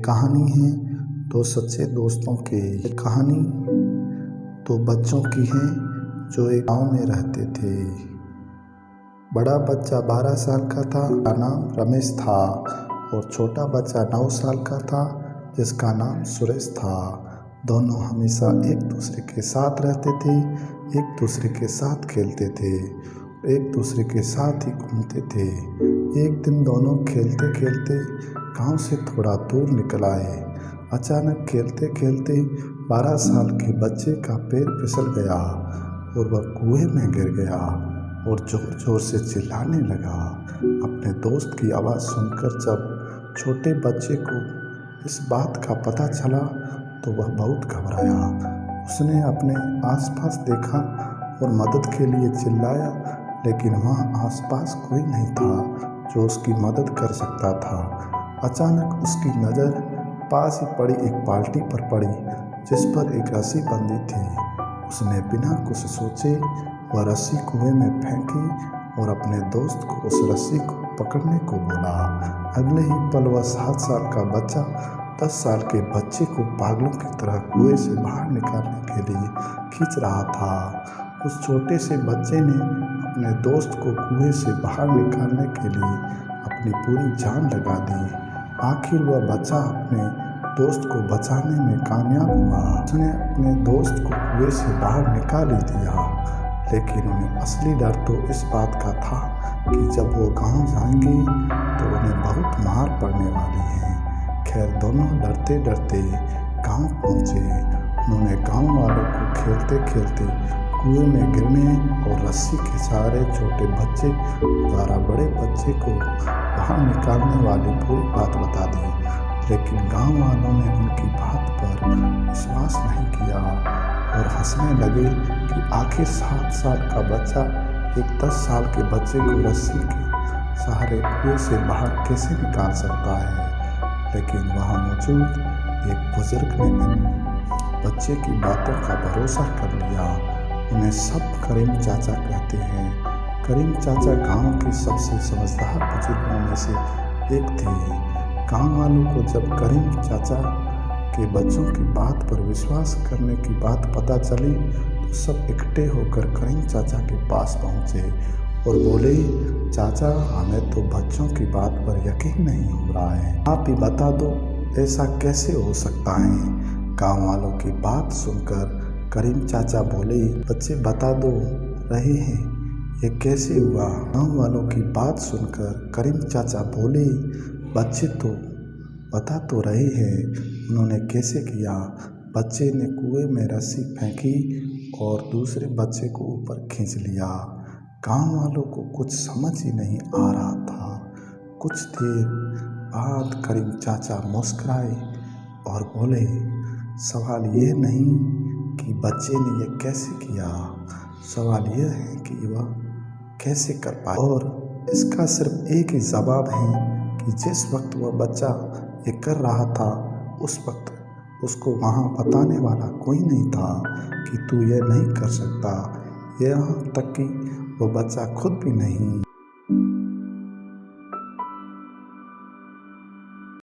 कहानी है दो सच्चे दोस्तों की। ये कहानी दो बच्चों की है जो एक गांव में रहते थे। बड़ा बच्चा 12 साल का था, जिसका नाम रमेश था, और छोटा बच्चा 9 साल का था, जिसका नाम सुरेश था। दोनों हमेशा एक दूसरे के साथ रहते थे, एक दूसरे के साथ खेलते थे, एक दूसरे के साथ ही घूमते थे। एक दिन दोनों खेलते खेलते गांव से थोड़ा दूर निकल आए। अचानक खेलते खेलते 12 साल के बच्चे का पैर फिसल गया और वह कुएं में गिर गया और जोर जोर से चिल्लाने लगा। अपने दोस्त की आवाज़ सुनकर जब छोटे बच्चे को इस बात का पता चला तो वह बहुत घबराया। उसने अपने आसपास देखा और मदद के लिए चिल्लाया, लेकिन वहाँ आसपास कोई नहीं था जो उसकी मदद कर सकता था। अचानक उसकी नज़र पास ही पड़ी एक बाल्टी पर पड़ी, जिस पर एक रस्सी बंधी थी। उसने बिना कुछ सोचे वह रस्सी कुएं में फेंकी और अपने दोस्त को उस रस्सी को पकड़ने को बोला। अगले ही पल वह 7 साल का बच्चा 10 साल के बच्चे को पागलों की तरह कुएं से बाहर निकालने के लिए खींच रहा था। उस छोटे से बच्चे ने अपने दोस्त को कुएं से बाहर निकालने के लिए अपनी पूरी जान लगा दी। आखिर वह बच्चा अपने दोस्त को बचाने में कामयाब हुआ। उसने अपने दोस्त को कुएं से बाहर निकाल ही दिया, लेकिन उन्हें असली डर तो इस बात का था कि जब वो गांव जाएंगे तो उन्हें बहुत मार पड़ने वाली है। खैर, दोनों डरते डरते गांव पहुंचे। उन्होंने गांव वालों को खेलते खेलते कुएं में गिरने और रस्सी के सहारे छोटे बच्चे द्वारा बड़े बच्चे को बाहर निकालने वाली पूरी बात बता दी। लेकिन गांव वालों ने उनकी बात पर विश्वास नहीं किया और हंसने लगे कि आखिर 7 साल का बच्चा एक 10 साल के बच्चे को रस्सी के सहारे कुएं से बाहर कैसे निकाल सकता है। लेकिन वहाँ मौजूद एक बुजुर्ग ने इन बच्चे की बातों का भरोसा कर लिया। उन्हें सब करीम चाचा कहते हैं। करीम चाचा गांव के सबसे समझदार बुजुर्गों में से एक थे। गांव वालों को जब करीम चाचा के बच्चों की बात पर विश्वास करने की बात पता चली तो सब इकट्ठे होकर करीम चाचा के पास पहुंचे और बोले, चाचा, हमें तो बच्चों की बात पर यकीन नहीं हो रहा है, आप ही बता दो ऐसा कैसे हो सकता है। गांव वालों की बात सुनकर करीम चाचा बोले, बच्चे बता दो रहे हैं ये कैसे हुआ। गांव वालों की बात सुनकर करीम चाचा बोले, बच्चे तो बता तो रहे हैं उन्होंने कैसे किया। बच्चे ने कुएं में रस्सी फेंकी और दूसरे बच्चे को ऊपर खींच लिया। गांव वालों को कुछ समझ ही नहीं आ रहा था। कुछ देर बाद करीम चाचा मुस्कुराए और बोले, सवाल ये नहीं कि बच्चे ने यह कैसे किया, सवाल यह है कि वह कैसे कर पाया। और इसका सिर्फ एक ही जवाब है कि जिस वक्त वह बच्चा ये कर रहा था उस वक्त उसको वहाँ बताने वाला कोई नहीं था कि तू ये नहीं कर सकता। यहाँ तक कि वह बच्चा खुद भी नहीं